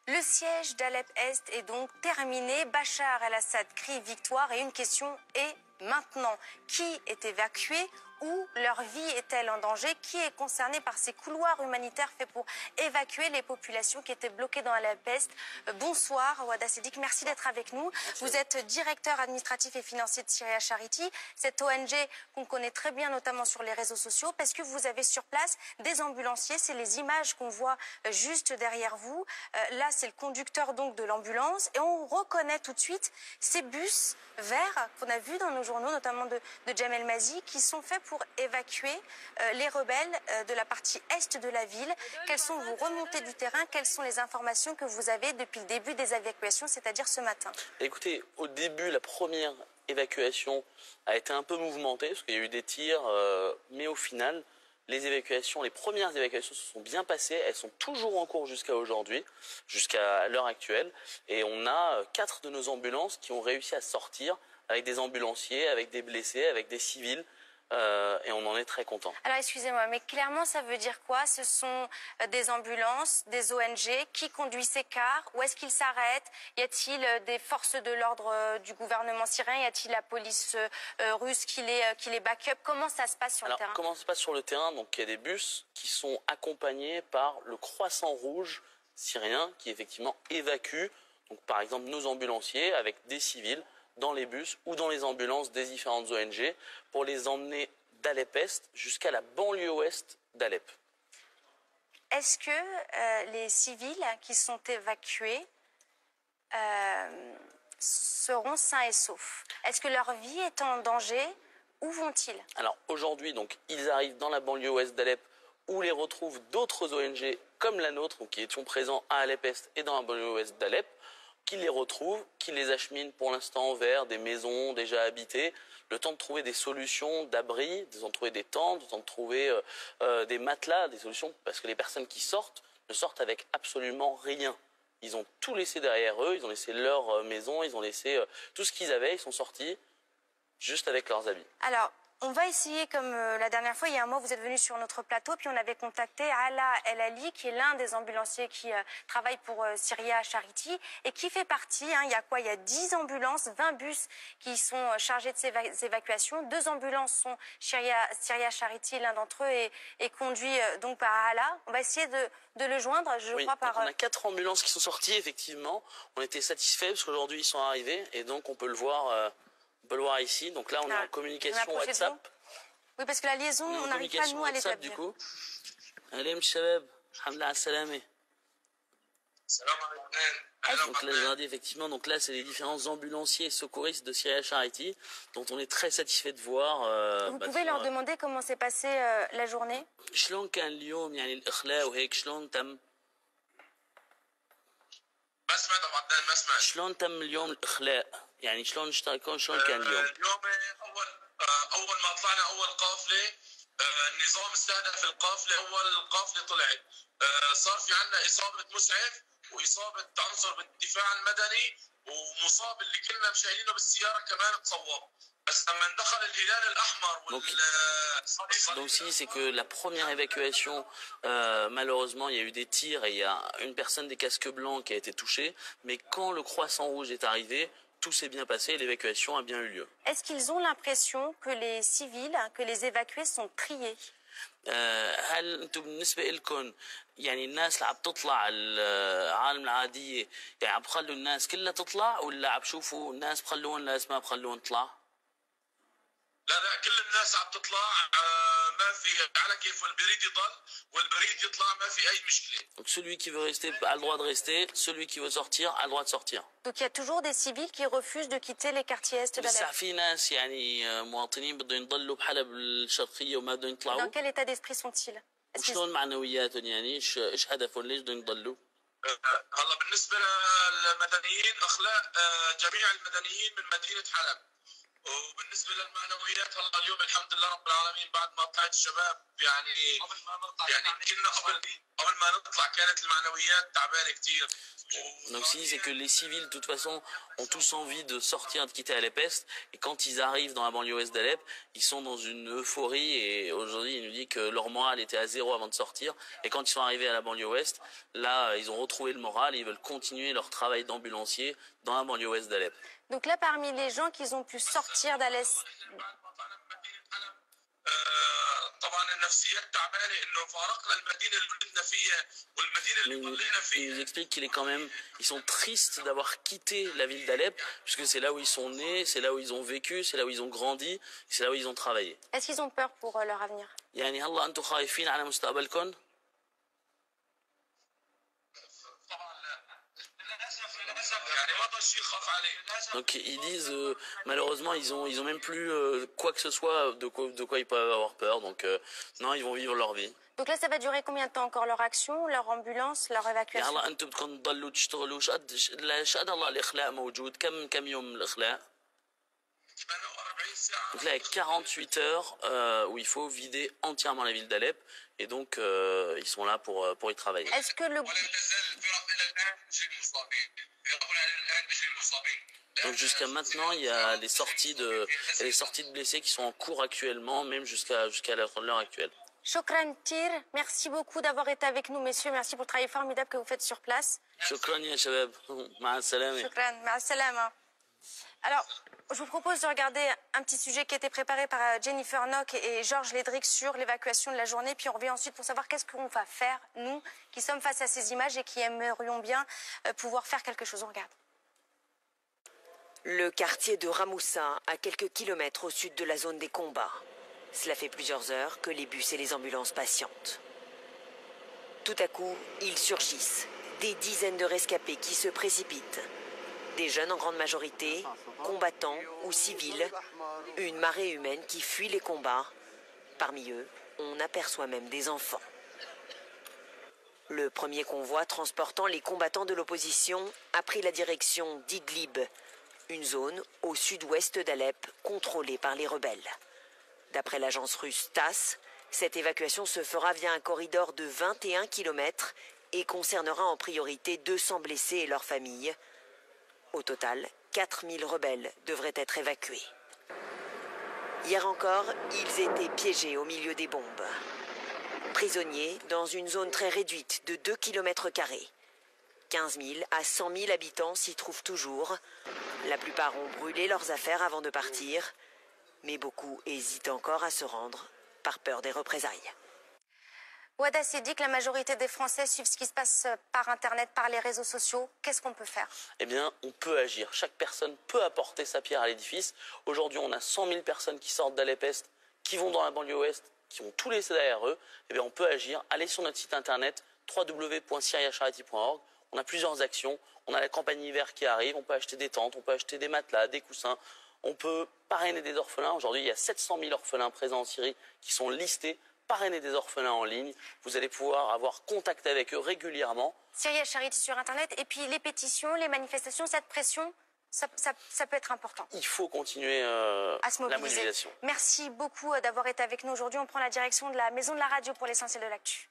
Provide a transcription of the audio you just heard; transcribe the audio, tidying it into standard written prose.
Le siège d'Alep-Est est donc terminé. Bachar el-Assad crie victoire et une question est maintenant. Qui est évacué? Où leur vie est-elle en danger? Qui est concerné par ces couloirs humanitaires faits pour évacuer les populations qui étaient bloquées dans Alep-Est? Bonsoir, Ouada Sedik, merci d'être avec nous. Merci. Vous êtes directeur administratif et financier de Syria Charity, cette ONG qu'on connaît très bien, notamment sur les réseaux sociaux, parce que vous avez sur place des ambulanciers. C'est les images qu'on voit juste derrière vous. Là, c'est le conducteur donc de l'ambulance et on reconnaît tout de suite ces bus verts qu'on a vus dans nos journaux, notamment de Jamel Mazi, qui sont faits pour évacuer les rebelles de la partie est de la ville. Quelles sont vos remontées du terrain? Quelles sont les informations que vous avez depuis le début des évacuations, c'est-à-dire ce matin? Écoutez, au début, la première évacuation a été un peu mouvementée, parce qu'il y a eu des tirs, mais au final, les premières évacuations se sont bien passées. Elles sont toujours en cours jusqu'à aujourd'hui, jusqu'à l'heure actuelle. Et on a 4 de nos ambulances qui ont réussi à sortir avec des ambulanciers, avec des blessés, avec des civils. Et on en est très content. Alors excusez-moi, mais clairement ça veut dire quoi? Ce sont des ambulances, des ONG qui conduisent ces cars? Où est-ce qu'ils s'arrêtent? Y a-t-il des forces de l'ordre du gouvernement syrien? Y a-t-il la police russe qui les back-up? Comment ça se passe sur le terrain? Comment ça se passe sur le terrain? Donc il y a des bus qui sont accompagnés par le Croissant Rouge syrien qui effectivement évacue, donc par exemple nos ambulanciers avec des civils dans les bus ou dans les ambulances des différentes ONG pour les emmener d'Alep-Est jusqu'à la banlieue ouest d'Alep. Est-ce que les civils qui sont évacués seront sains et saufs? Est-ce que leur vie est en danger? Où vont-ils? Alors aujourd'hui, donc, ils arrivent dans la banlieue ouest d'Alep où les retrouvent d'autres ONG comme la nôtre, donc, qui étions présents à Alep-Est et dans la banlieue ouest d'Alep, qui les retrouvent, qui les acheminent pour l'instant vers des maisons déjà habitées, le temps de trouver des solutions d'abri, de trouver des tentes, le temps de trouver des matelas, des solutions, parce que les personnes qui sortent ne sortent avec absolument rien. Ils ont tout laissé derrière eux, ils ont laissé leur maison, ils ont laissé tout ce qu'ils avaient, ils sont sortis juste avec leurs habits. Alors, on va essayer, comme la dernière fois, il y a un mois, vous êtes venu sur notre plateau, puis on avait contacté Ala El Ali, qui est l'un des ambulanciers qui travaille pour Syria Charity, et qui fait partie, il y a quoi? Il y a 10 ambulances, 20 bus qui sont chargés de ces évacuations. 2 ambulances sont Syria Charity, l'un d'entre eux est conduit donc par Ala. On va essayer de le joindre, je crois, par... On a 4 ambulances qui sont sorties, effectivement. On était satisfaits, parce qu'aujourd'hui, ils sont arrivés, et donc on peut le voir... On peut le voir ici. Donc là, on est en communication WhatsApp. Oui, parce que la liaison, on n'arrive pas, nous, à l'établir. Du coup. Allez, Mshabab, alhamdoulilah, assalamé. Donc là, je leur dis effectivement, donc là, c'est les différents ambulanciers et secouristes de Syria Charity, dont on est très satisfait de voir. Vous pouvez leur demander comment s'est passée la journée? شلون كان اليوم يعني الإخلاء وهيك شلون تم؟ ما سمعت ابو عدنان ما سمعت. شلون تم اليوم الإخلاء؟ يعني شلون اشتركون شلون كان اليوم؟ اليوم اول ما طلعنا اول قافله النظام استهدف القافله، اول قافله طلعت صار في عندنا اصابه مسعف واصابه عنصر بالدفاع المدني ومصاب اللي كنا مشايلينه بالسياره كمان تصوب. بس لما دخل الهلال الاحمر Donc si c'est que la première évacuation, malheureusement il y a eu des tirs et il y a une personne des casques blancs qui a été touchée, mais quand le Croissant Rouge est arrivé, tout s'est bien passé et l'évacuation a bien eu lieu. Est-ce qu'ils ont l'impression que les civils, que les évacués sont triés? هل انتم بالنسبه لكم يعني الناس اللي عم تطلع العالم العاديه يعني عم بخلوا الناس كلها تطلع ولا عم بشوفوا الناس بخلوهم ناس ما بخلوهم تطلع؟ لا كل الناس عم تطلع ما في على كيف البريد يضل والبريد يطلع ما في اي مشكله. Donc celui qui veut rester a le droit de rester, celui qui veut sortir a le droit de sortir. Donc il y a toujours des civils qui refusent de quitter les quartiers est d'Alep. بس في ناس يعني مواطنين بدهم يضلوا بحلب الشرقيه وما بدهم يطلعوا. Dans quel état d'esprit sont-ils? شلون معنوياتهم يعني ايش هدفهم ليش بدهم يضلوا؟ هلا بالنسبه للمدنيين اخلاق جميع المدنيين من مدينه حلب. وبالنسبه للمعنويات هلا اليوم الحمد لله رب العالمين بعد ما طلعت الشباب يعني كنا قبل ما نطلع كانت المعنويات تعبانه كثير. Donc si c'est que les civils, de toute façon, ont tous envie de sortir, de quitter Alep-Est, et quand ils arrivent dans la banlieue ouest d'Alep, ils sont dans une euphorie, et aujourd'hui il nous dit que leur morale était à zéro avant de sortir, et quand ils sont arrivés à la banlieue ouest, là ils ont retrouvé le moral, et ils veulent continuer leur travail d'ambulancier dans la banlieue ouest d'Alep. Donc là, parmi les gens qui ont pu sortir d'Alep, il nous explique qu'il est quand même, ils sont tristes d'avoir quitté la ville d'Alep, puisque c'est là où ils sont nés, c'est là où ils ont vécu, c'est là où ils ont grandi, c'est là où ils ont travaillé. est-ce qu'ils ont peur pour leur avenir? يعني هلا أنتم خايفين على مستقبلكم؟ Donc ils disent malheureusement ils ont même plus quoi que ce soit de quoi ils peuvent avoir peur, donc non, ils vont vivre leur vie. Donc là, ça va durer combien de temps encore leur action, leur ambulance, leur évacuation? يلا انتم بدكم تضلوا تشتغلوا شاد الله الاخلاء موجود كم يوم الاخلاء. Donc là, il y a 48 heures où il faut vider entièrement la ville d'Alep, et donc ils sont là pour y travailler. Est-ce que le... Donc jusqu'à maintenant, il y a des sorties de blessés qui sont en cours actuellement, même jusqu'à l'heure actuelle. Shukran Tir, merci beaucoup d'avoir été avec nous, messieurs. Merci pour le travail formidable que vous faites sur place. Shukran ya shabab. Ma'a salama. Shukran, ma'a salama. Alors, je vous propose de regarder un petit sujet qui a été préparé par Jennifer Nock et Georges Lédric sur l'évacuation de la journée. Puis on revient ensuite pour savoir qu'est-ce qu'on va faire, nous, qui sommes face à ces images et qui aimerions bien pouvoir faire quelque chose. On regarde. Le quartier de Ramoussa, à quelques kilomètres au sud de la zone des combats. Cela fait plusieurs heures que les bus et les ambulances patientent. Tout à coup, ils surgissent. Des dizaines de rescapés qui se précipitent. Des jeunes en grande majorité, combattants ou civils. Une marée humaine qui fuit les combats. Parmi eux, on aperçoit même des enfants. Le premier convoi transportant les combattants de l'opposition a pris la direction d'Idlib, une zone au sud-ouest d'Alep contrôlée par les rebelles. D'après l'agence russe TASS, cette évacuation se fera via un corridor de 21 km et concernera en priorité 200 blessés et leurs familles. Au total, 4000 rebelles devraient être évacués. Hier encore, ils étaient piégés au milieu des bombes. Prisonniers dans une zone très réduite de 2 km². 15 000 à 100 000 habitants s'y trouvent toujours. La plupart ont brûlé leurs affaires avant de partir, mais beaucoup hésitent encore à se rendre par peur des représailles. Ouada s'est dit que la majorité des Français suivent ce qui se passe par Internet, par les réseaux sociaux. Qu'est-ce qu'on peut faire? Eh bien, on peut agir. Chaque personne peut apporter sa pierre à l'édifice. Aujourd'hui, on a 100 000 personnes qui sortent d'Alep-Est, qui vont dans la banlieue ouest, qui ont tout laissé derrière eux. Eh bien, on peut agir. Allez sur notre site internet www.syriacharity.org. On a plusieurs actions. On a la campagne hiver qui arrive. On peut acheter des tentes, on peut acheter des matelas, des coussins. On peut parrainer des orphelins. Aujourd'hui, il y a 700 000 orphelins présents en Syrie qui sont listés. Parrainer des orphelins en ligne. Vous allez pouvoir avoir contact avec eux régulièrement. Syria Charity sur Internet. Et puis les pétitions, les manifestations, cette pression, ça peut être important. Il faut continuer à se mobiliser. la mobilisation. Merci beaucoup d'avoir été avec nous aujourd'hui. On prend la direction de la Maison de la Radio pour l'essentiel de l'actu.